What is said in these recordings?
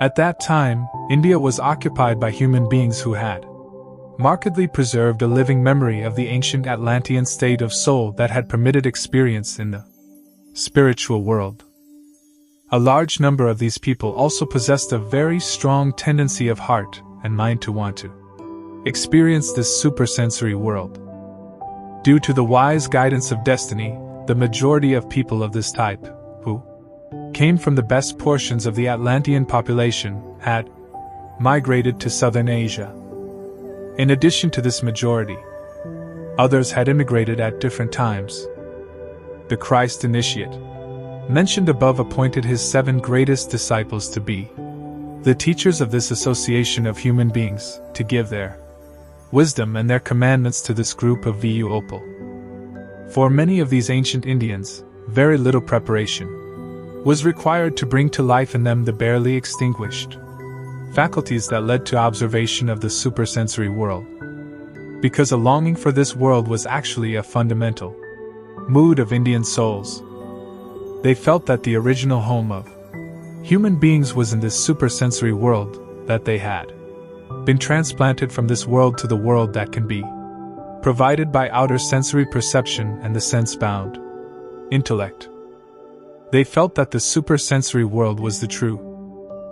At that time, India was occupied by human beings who had markedly preserved a living memory of the ancient Atlantean state of soul that had permitted experience in the spiritual world. A large number of these people also possessed a very strong tendency of heart and mind to want to experience this supersensory world. Due to the wise guidance of destiny, the majority of people of this type, who came from the best portions of the Atlantean population, had migrated to southern Asia. In addition to this majority, others had immigrated at different times. The Christ initiate, mentioned above, appointed his 7 greatest disciples to be the teachers of this association of human beings, to give their wisdom and their commandments to this group of VU Opal. For many of these ancient Indians, very little preparation was required to bring to life in them the barely extinguished faculties that led to observation of the supersensory world. Because a longing for this world was actually a fundamental mood of Indian souls, they felt that the original home of human beings was in this supersensory world, that they had been transplanted from this world to the world that can be provided by outer sensory perception and the sense-bound intellect. They felt that the supersensory world was the true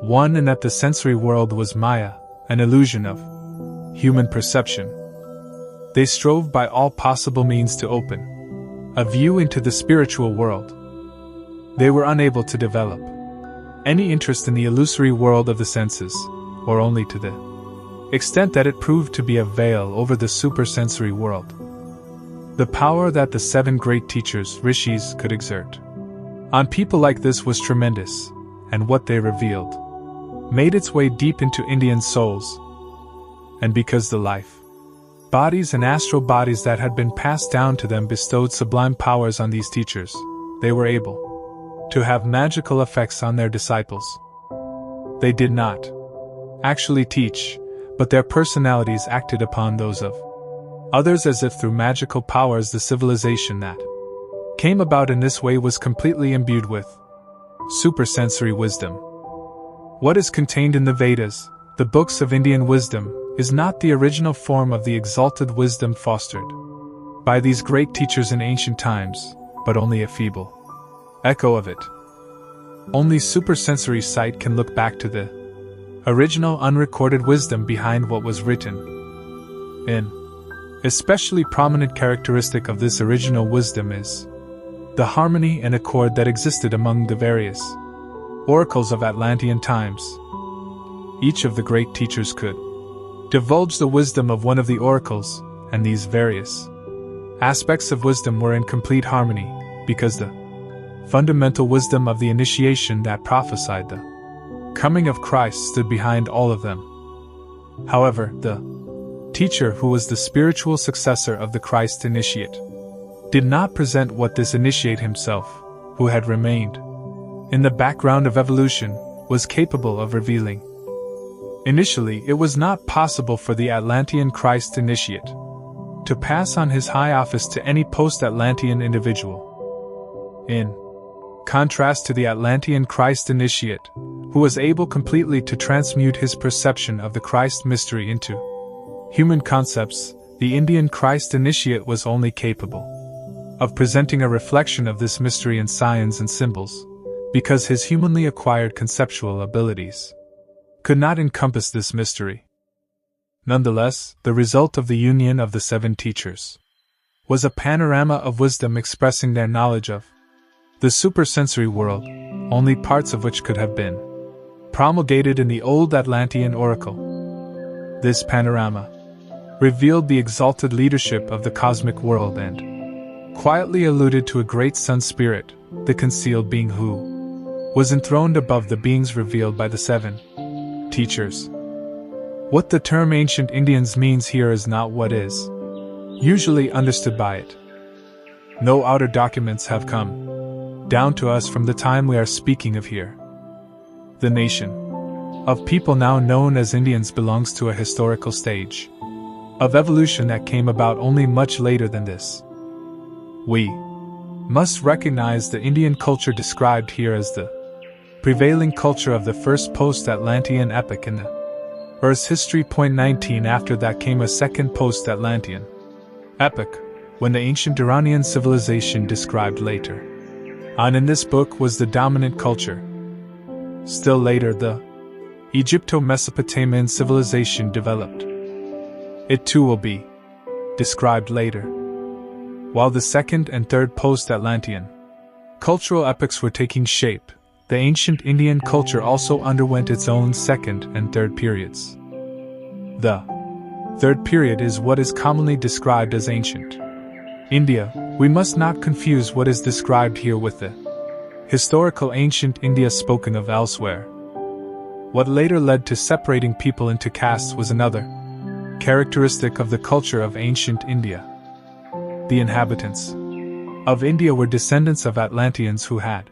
one and that the sensory world was Maya, an illusion of human perception. They strove by all possible means to open a view into the spiritual world. They were unable to develop any interest in the illusory world of the senses, or only to the extent that it proved to be a veil over the supersensory world. The power that the 7 great teachers, rishis, could exert on people like this was tremendous, and what they revealed made its way deep into Indian souls. And because the life bodies and astral bodies that had been passed down to them bestowed sublime powers on these teachers, they were able to have magical effects on their disciples. They did not actually teach, but their personalities acted upon those of others as if through magical powers. The civilization that came about in this way was completely imbued with supersensory wisdom. What is contained in the Vedas, the books of Indian wisdom, is not the original form of the exalted wisdom fostered by these great teachers in ancient times, but only a feeble echo of it. Only supersensory sight can look back to the original unrecorded wisdom behind what was written. An especially prominent characteristic of this original wisdom is the harmony and accord that existed among the various oracles of Atlantean times. Each of the great teachers could divulge the wisdom of one of the oracles, and these various aspects of wisdom were in complete harmony, because the fundamental wisdom of the initiation that prophesied the coming of Christ stood behind all of them. However, the teacher who was the spiritual successor of the Christ initiate did not present what this initiate himself, who had remained in the background of evolution, was capable of revealing. Initially, it was not possible for the Atlantean Christ initiate to pass on his high office to any post-Atlantean individual. In contrast to the Atlantean Christ initiate, who was able completely to transmute his perception of the Christ mystery into human concepts, the Indian Christ initiate was only capable of presenting a reflection of this mystery in signs and symbols, because his humanly acquired conceptual abilities could not encompass this mystery. Nonetheless, the result of the union of the 7 teachers was a panorama of wisdom expressing their knowledge of the supersensory world, only parts of which could have been promulgated in the old Atlantean oracle. This panorama revealed the exalted leadership of the cosmic world and quietly alluded to a great sun spirit, the concealed being who was enthroned above the beings revealed by the 7 teachers. What the term ancient Indians means here is not what is usually understood by it. No outer documents have come down to us from the time we are speaking of here. The nation of people now known as Indians belongs to a historical stage of evolution that came about only much later than this. We must recognize the Indian culture described here as the prevailing culture of the first post-Atlantean epoch in the Earth's history. 19 After that came a second post-Atlantean epoch, when the ancient Iranian civilization described later on in this book was the dominant culture. Still later, the Egypto-Mesopotamian civilization developed. It too will be described later. While the second and third post-Atlantean cultural epochs were taking shape, the ancient Indian culture also underwent its own second and third periods. The third period is what is commonly described as ancient India. We must not confuse what is described here with the historical ancient India spoken of elsewhere. What later led to separating people into castes was another characteristic of the culture of ancient India. The inhabitants of India were descendants of Atlanteans who had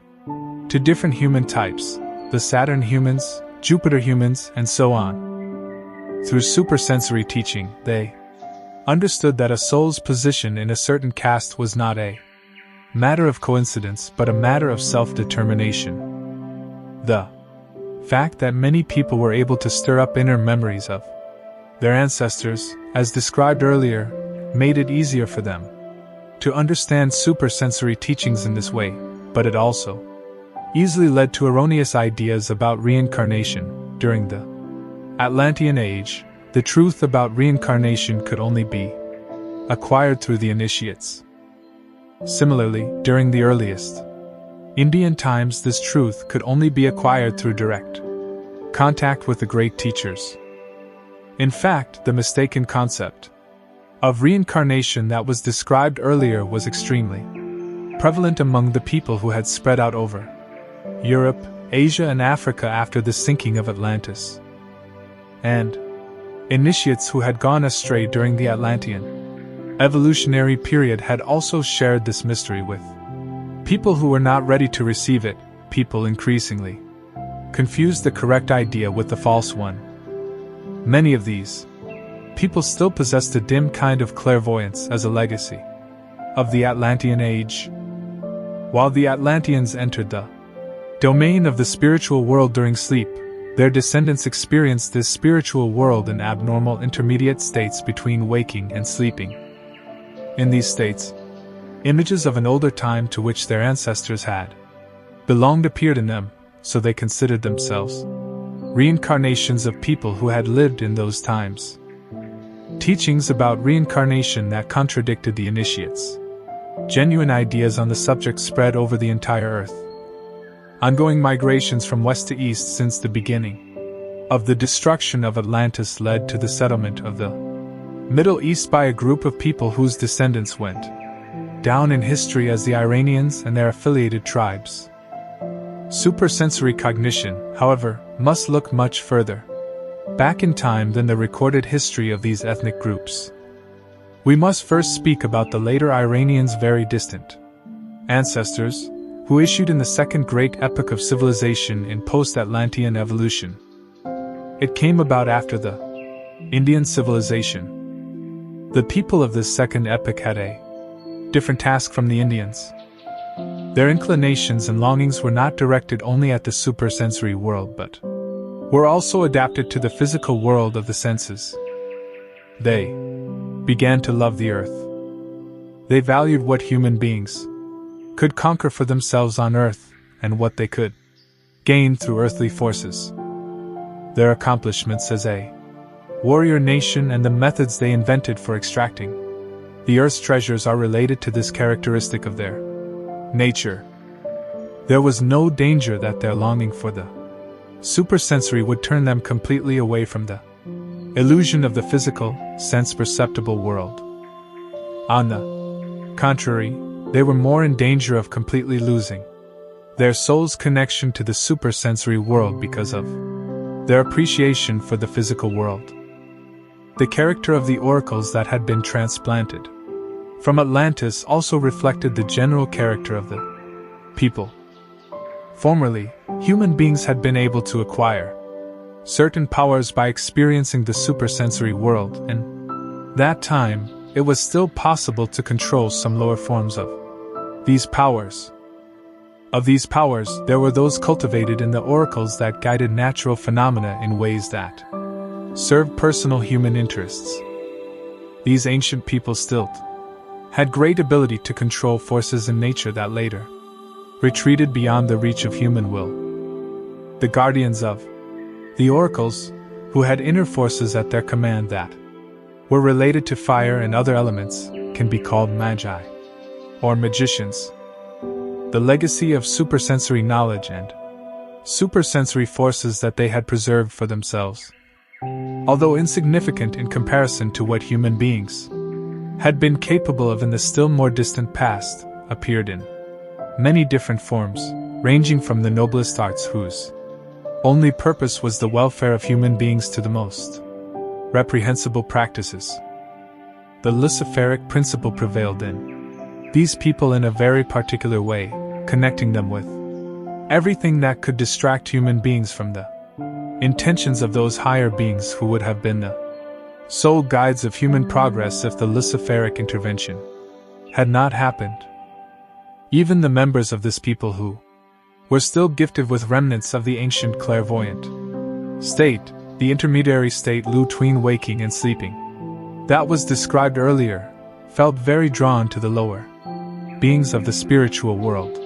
two different human types, the Saturn humans, Jupiter humans, and so on. Through supersensory teaching, they understood that a soul's position in a certain caste was not a matter of coincidence but a matter of self-determination. The fact that many people were able to stir up inner memories of their ancestors, as described earlier, made it easier for them to understand supersensory teachings in this way, but it also easily led to erroneous ideas about reincarnation. During the Atlantean Age, the truth about reincarnation could only be acquired through the initiates. Similarly, during the earliest Indian times, this truth could only be acquired through direct contact with the great teachers. In fact, the mistaken concept of reincarnation that was described earlier was extremely prevalent among the people who had spread out over Europe, Asia, and Africa after the sinking of Atlantis. And initiates who had gone astray during the Atlantean evolutionary period had also shared this mystery with people who were not ready to receive it. People increasingly confused the correct idea with the false one. Many of these people still possessed a dim kind of clairvoyance as a legacy of the Atlantean Age. While the Atlanteans entered the domain of the spiritual world during sleep, their descendants experienced this spiritual world in abnormal intermediate states between waking and sleeping. In these states, images of an older time to which their ancestors had belonged appeared in them, so they considered themselves reincarnations of people who had lived in those times. Teachings about reincarnation that contradicted the initiates' genuine ideas on the subject spread over the entire Earth. Ongoing migrations from west to east since the beginning of the destruction of Atlantis led to the settlement of the Middle East by a group of people whose descendants went down in history as the Iranians and their affiliated tribes. Supersensory cognition, however, must look much further back in time than the recorded history of these ethnic groups. We must first speak about the later Iranians' very distant ancestors, who issued in the second great epoch of civilization in post-Atlantean evolution. It came about after the Indian civilization. The people of this second epoch had a different task from the Indians. Their inclinations and longings were not directed only at the supersensory world but were also adapted to the physical world of the senses. They began to love the earth. They valued what human beings could conquer for themselves on earth and what they could gain through earthly forces. Their accomplishments as a warrior nation and the methods they invented for extracting the earth's treasures are related to this characteristic of their nature. There was no danger that their longing for the supersensory would turn them completely away from the illusion of the physical, sense-perceptible world. On the contrary, they were more in danger of completely losing their soul's connection to the supersensory world because of their appreciation for the physical world. The character of the oracles that had been transplanted from Atlantis also reflected the general character of the people. Formerly, human beings had been able to acquire certain powers by experiencing the supersensory world, and that time, it was still possible to control some lower forms of these powers. Of these powers, there were those cultivated in the oracles that guided natural phenomena in ways that served personal human interests. These ancient people still had great ability to control forces in nature that later retreated beyond the reach of human will. The guardians of the oracles, who had inner forces at their command that were related to fire and other elements, can be called magi, or magicians. The legacy of supersensory knowledge and supersensory forces that they had preserved for themselves, although insignificant in comparison to what human beings had been capable of in the still more distant past, appeared in many different forms, ranging from the noblest arts whose only purpose was the welfare of human beings to the most reprehensible practices. The Luciferic principle prevailed in these people in a very particular way, connecting them with everything that could distract human beings from the intentions of those higher beings who would have been the sole guides of human progress if the Luciferic intervention had not happened. Even the members of this people who were still gifted with remnants of the ancient clairvoyant state, the intermediary state between waking and sleeping, that was described earlier, felt very drawn to the lower beings of the spiritual world.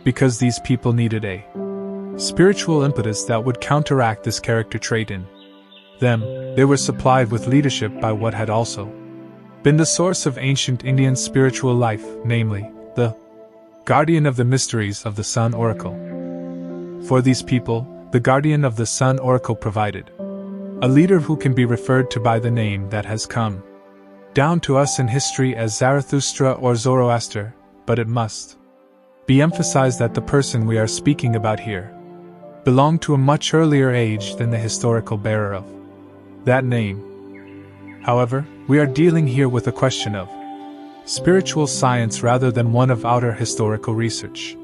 Because these people needed a spiritual impetus that would counteract this character trait in them, they were supplied with leadership by what had also been the source of ancient Indian spiritual life, namely, the guardian of the mysteries of the Sun Oracle. For these people, the guardian of the Sun Oracle provided a leader who can be referred to by the name that has come down to us in history as Zarathustra or Zoroaster, but it must be emphasized that the person we are speaking about here belonged to a much earlier age than the historical bearer of that name. However, we are dealing here with a question of spiritual science rather than one of outer historical research.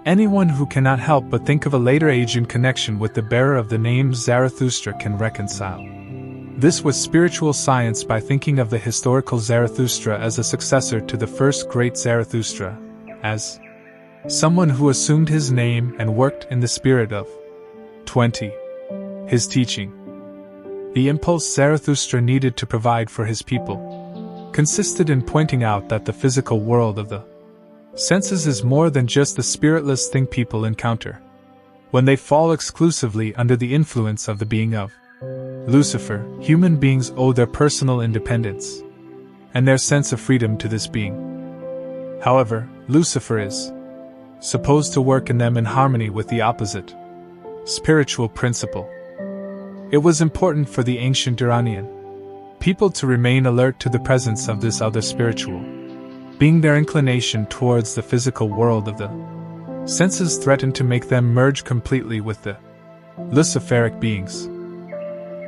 Anyone who cannot help but think of a later age in connection with the bearer of the name Zarathustra can reconcile this with spiritual science by thinking of the historical Zarathustra as a successor to the first great Zarathustra, as someone who assumed his name and worked in the spirit of 20. His teaching. The impulse Zarathustra needed to provide for his people consisted in pointing out that the physical world of the senses is more than just the spiritless thing people encounter when they fall exclusively under the influence of the being of Lucifer. Human beings owe their personal independence and their sense of freedom to this being. However, Lucifer is supposed to work in them in harmony with the opposite spiritual principle. It was important for the ancient Iranian people to remain alert to the presence of this other spiritual being. Their inclination towards the physical world of the senses threatened to make them merge completely with the Luciferic beings.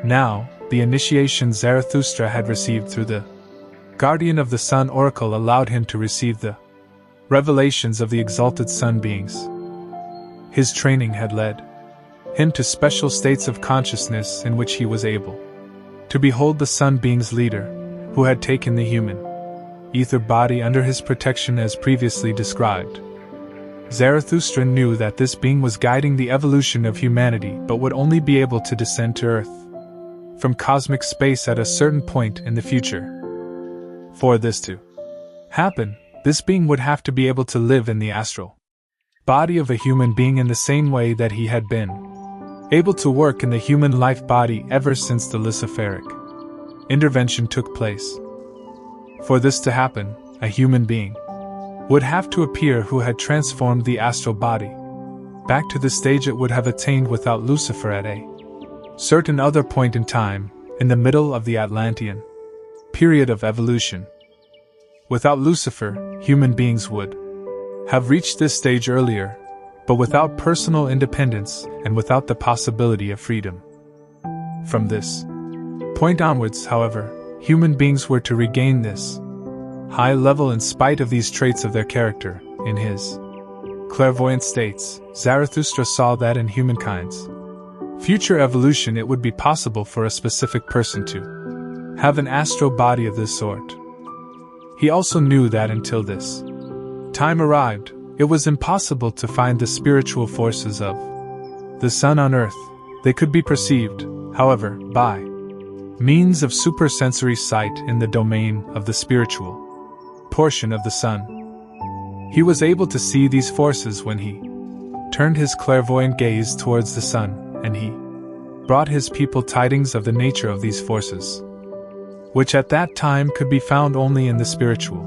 Now, the initiation Zarathustra had received through the guardian of the Sun Oracle allowed him to receive the revelations of the exalted Sun beings. His training had led him to special states of consciousness in which he was able to behold the Sun being's leader, who had taken the human ether body under his protection as previously described. Zarathustra knew that this being was guiding the evolution of humanity but would only be able to descend to Earth from cosmic space at a certain point in the future. For this to happen, this being would have to be able to live in the astral body of a human being in the same way that he had been able to work in the human life body ever since the Luciferic intervention took place. For this to happen, a human being would have to appear who had transformed the astral body back to the stage it would have attained without Lucifer at a certain other point in time, in the middle of the Atlantean period of evolution. Without Lucifer, human beings would have reached this stage earlier, but without personal independence and without the possibility of freedom. From this point onwards, however, human beings were to regain this high level in spite of these traits of their character. In his clairvoyant states, Zarathustra saw that in humankind's future evolution it would be possible for a specific person to have an astral body of this sort. He also knew that until this time arrived, It was impossible to find the spiritual forces of the sun on earth. They could be perceived, however, by means of supersensory sight in the domain of the spiritual portion of the sun. He was able to see these forces when he turned his clairvoyant gaze towards the sun, and he brought his people tidings of the nature of these forces, which at that time could be found only in the spiritual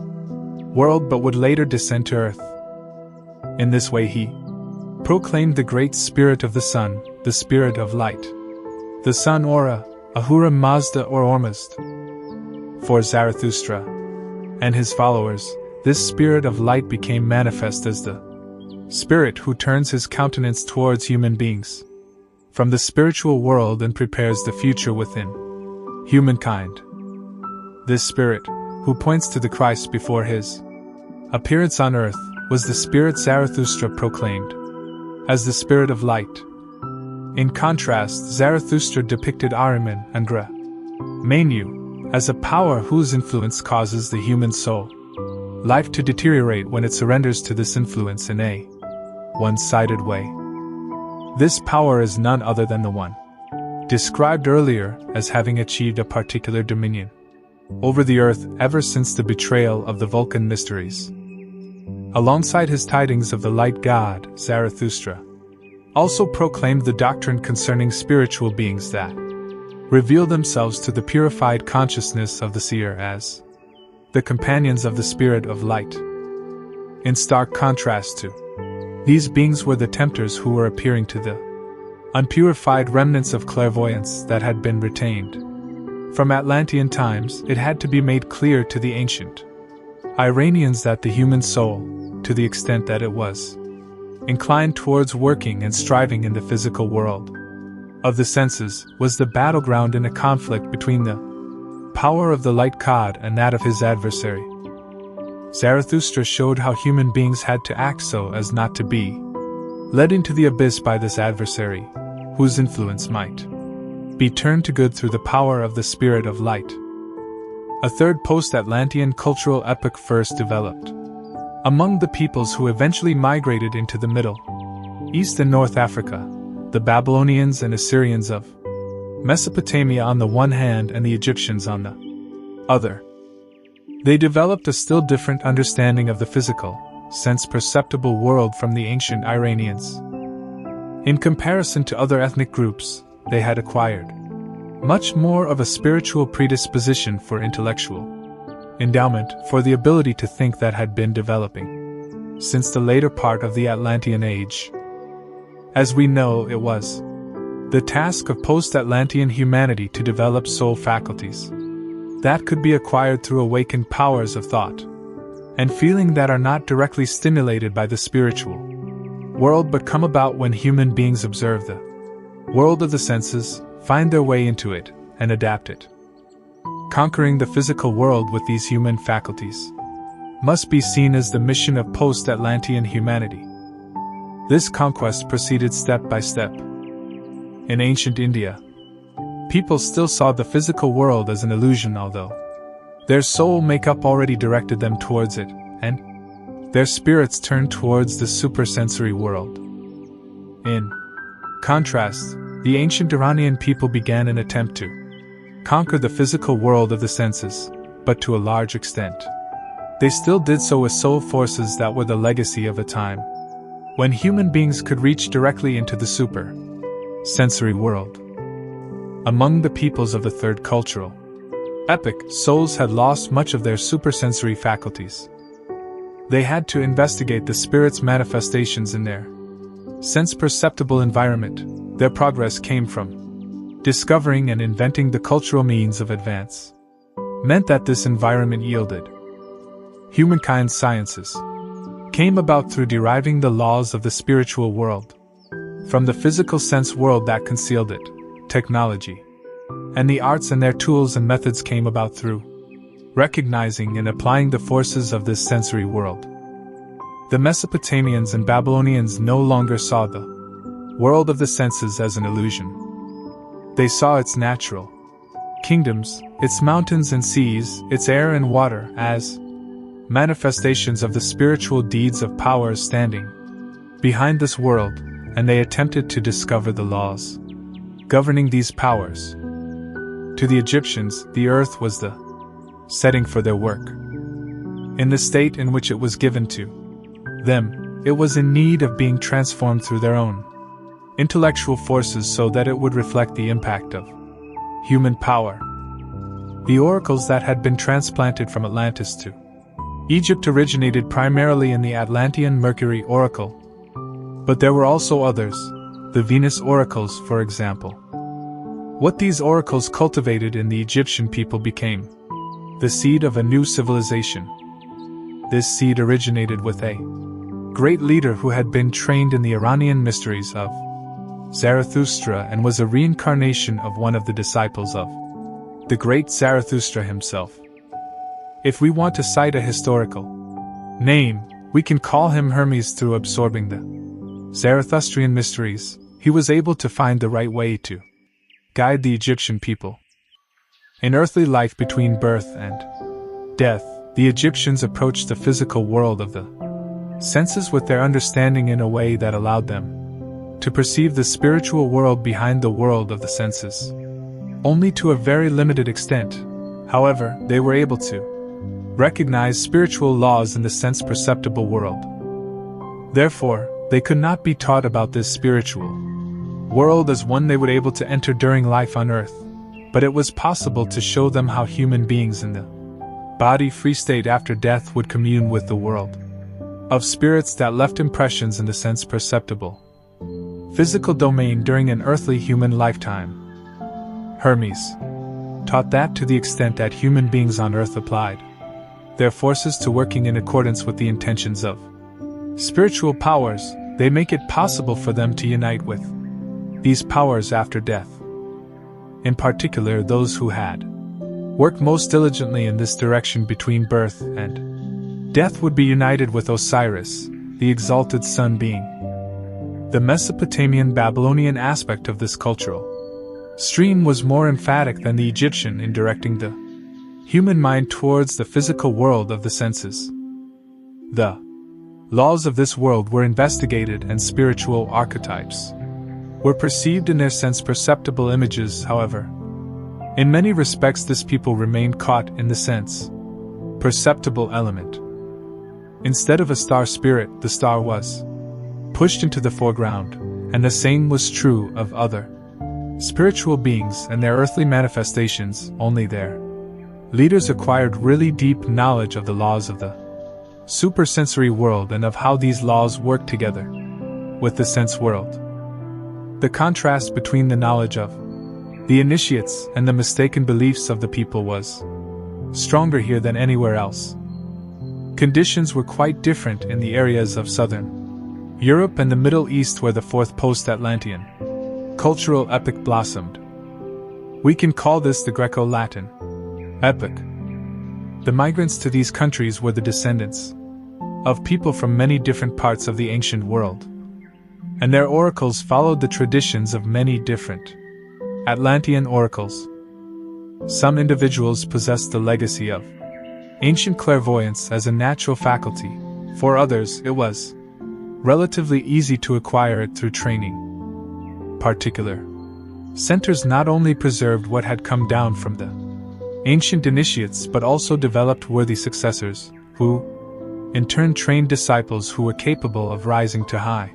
world but would later descend to earth. In this way he proclaimed the great spirit of the sun, the spirit of light. The sun Ora, Ahura Mazda or Ormuzd. For Zarathustra and his followers, this spirit of light became manifest as the spirit who turns his countenance towards human beings from the spiritual world and prepares the future within humankind. This spirit, who points to the Christ before his appearance on earth, was the spirit Zarathustra proclaimed as the spirit of light. In contrast, Zarathustra depicted Ahriman and Manu as a power whose influence causes the human soul life to deteriorate when it surrenders to this influence in a one-sided way. This power is none other than the one described earlier as having achieved a particular dominion over the earth ever since the betrayal of the Vulcan mysteries. Alongside his tidings of the light god, Zarathustra also proclaimed the doctrine concerning spiritual beings that reveal themselves to the purified consciousness of the seer as the companions of the spirit of light. In stark contrast to these beings were the tempters who were appearing to the unpurified remnants of clairvoyance that had been retained from Atlantean times. It had to be made clear to the ancient Iranians that the human soul, to the extent that it was inclined towards working and striving in the physical world of the senses, was the battleground in a conflict between the power of the light god and that of his adversary. Zarathustra showed how human beings had to act so as not to be led into the abyss by this adversary, whose influence might be turned to good through the power of the spirit of light. A third post-Atlantean cultural epoch first developed among the peoples who eventually migrated into the Middle East and North Africa, the Babylonians and Assyrians of Mesopotamia on the one hand and the Egyptians on the other. They developed a still different understanding of the physical, sense-perceptible world from the ancient Iranians. In comparison to other ethnic groups, they had acquired much more of a spiritual predisposition for intellectual endowment, for the ability to think, that had been developing since the later part of the Atlantean Age. As we know, it was the task of post-Atlantean humanity to develop soul faculties that could be acquired through awakened powers of thought and feeling that are not directly stimulated by the spiritual world but come about when human beings observe the world of the senses, find their way into it, and adapt it. Conquering the physical world with these human faculties must be seen as the mission of post-Atlantean humanity. This conquest proceeded step by step. In ancient India, people still saw the physical world as an illusion, although their soul makeup already directed them towards it, and their spirits turned towards the supersensory world. In contrast, the ancient Iranian people began an attempt to conquer the physical world of the senses, but to a large extent. They still did so with soul forces that were the legacy of a time when human beings could reach directly into the super-sensory world. Among the peoples of the third cultural epoch, souls had lost much of their supersensory faculties. They had to investigate the spirit's manifestations in their sense-perceptible environment. Their progress came from discovering and inventing the cultural means of advance. Meant that this environment yielded humankind's sciences came about through deriving the laws of the spiritual world from the physical sense world that concealed it. Technology and the arts and their tools and methods came about through recognizing and applying the forces of this sensory world. The Mesopotamians and Babylonians no longer saw the world of the senses as an illusion. They saw its natural kingdoms, its mountains and seas, its air and water, as manifestations of the spiritual deeds of powers standing behind this world, and they attempted to discover the laws governing these powers. To the Egyptians, the earth was the setting for their work. In the state in which it was given to them, it was in need of being transformed through their own intellectual forces so that it would reflect the impact of human power. The oracles that had been transplanted from Atlantis to Egypt originated primarily in the Atlantean Mercury oracle, but there were also others, the Venus oracles, for example. What these oracles cultivated in the Egyptian people became the seed of a new civilization. This seed originated with a great leader who had been trained in the Iranian mysteries of Zarathustra and was a reincarnation of one of the disciples of the great Zarathustra himself. If we want to cite a historical name, we can call him Hermes. Through absorbing the Zarathustrian mysteries, he was able to find the right way to guide the Egyptian people. In earthly life between birth and death, the Egyptians approached the physical world of the senses with their understanding in a way that allowed them to perceive the spiritual world behind the world of the senses. Only to a very limited extent, however, they were able to recognize spiritual laws in the sense-perceptible world. Therefore, they could not be taught about this spiritual world as one they would be able to enter during life on earth, but it was possible to show them how human beings in the body-free state after death would commune with the world of spirits that left impressions in the sense-perceptible physical domain during an earthly human lifetime. Hermes taught that to the extent that human beings on earth applied their forces to working in accordance with the intentions of spiritual powers, they make it possible for them to unite with these powers after death. In particular, those who had worked most diligently in this direction between birth and death would be united with Osiris, the exalted sun being the Mesopotamian Babylonian aspect of this cultural stream was more emphatic than the Egyptian in directing the human mind towards the physical world of the senses. The laws of this world were investigated and spiritual archetypes were perceived in their sense-perceptible images. However, in many respects this people remained caught in the sense-perceptible element. Instead of a star spirit, the star was pushed into the foreground, and the same was true of other spiritual beings and their earthly manifestations. Only their leaders acquired really deep knowledge of the laws of the supersensory world and of how these laws work together with the sense world. The contrast between the knowledge of the initiates and the mistaken beliefs of the people was stronger here than anywhere else. Conditions were quite different in the areas of southern Europe and the Middle East where the fourth post-Atlantean cultural epoch blossomed. We can call this the Greco-Latin epoch. The migrants to these countries were the descendants of people from many different parts of the ancient world, and their oracles followed the traditions of many different Atlantean oracles. Some individuals possessed the legacy of ancient clairvoyance as a natural faculty. For others, it was relatively easy to acquire it through training. Particular centers not only preserved what had come down from the ancient initiates but also developed worthy successors, who, in turn, trained disciples who were capable of rising to high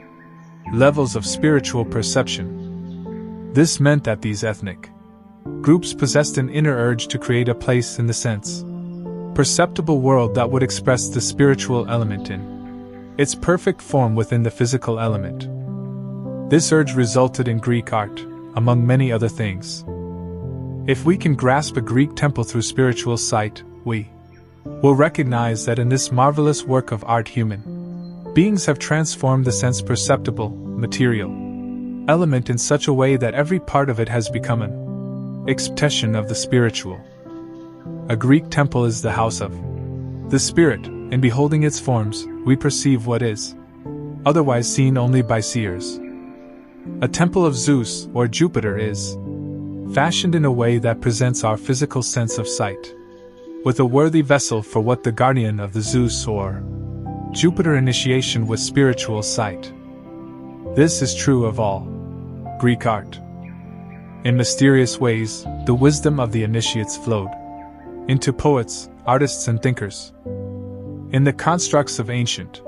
levels of spiritual perception. This meant that these ethnic groups possessed an inner urge to create a place in the sense perceptible world that would express the spiritual element in its perfect form within the physical element. This urge resulted in Greek art, among many other things. If we can grasp a Greek temple through spiritual sight, we will recognize that in this marvelous work of art human beings have transformed the sense-perceptible, material element in such a way that every part of it has become an expression of the spiritual. A Greek temple is the house of the spirit. In beholding its forms, we perceive what is otherwise seen only by seers. A temple of Zeus or Jupiter is fashioned in a way that presents our physical sense of sight with a worthy vessel for what the guardian of the Zeus or Jupiter initiation with spiritual sight. This is true of all Greek art. In mysterious ways, the wisdom of the initiates flowed into poets, artists, and thinkers. In the constructs of ancient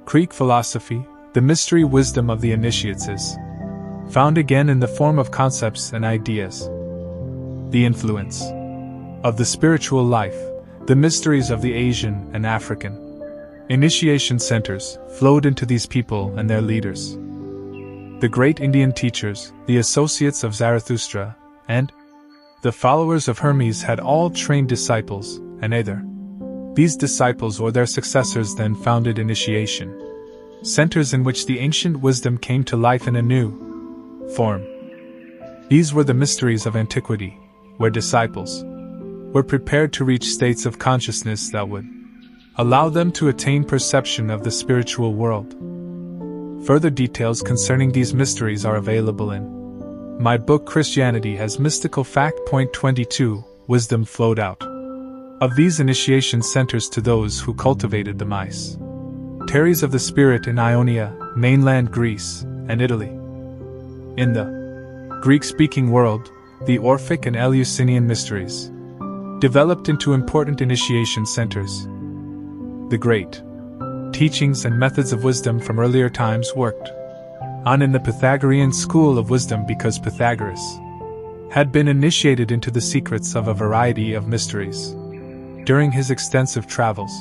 Greek philosophy, the mystery wisdom of the initiates is found again in the form of concepts and ideas. The influence of the spiritual life, the mysteries of the Asian and African initiation centers flowed into these people and their leaders. The great Indian teachers, the associates of Zarathustra, and the followers of Hermes had all trained disciples, and either these disciples or their successors then founded initiation centers in which the ancient wisdom came to life in a new form. These were the mysteries of antiquity, where disciples were prepared to reach states of consciousness that would allow them to attain perception of the spiritual world. Further details concerning these mysteries are available in my book Christianity as Mystical Fact. 22 Wisdom flowed out of these initiation centers to those who cultivated the mysteries of the Spirit in Ionia, mainland Greece, and Italy. In the Greek-speaking world, the Orphic and Eleusinian mysteries developed into important initiation centers. The great teachings and methods of wisdom from earlier times worked on in the Pythagorean school of wisdom because Pythagoras had been initiated into the secrets of a variety of mysteries during his extensive travels.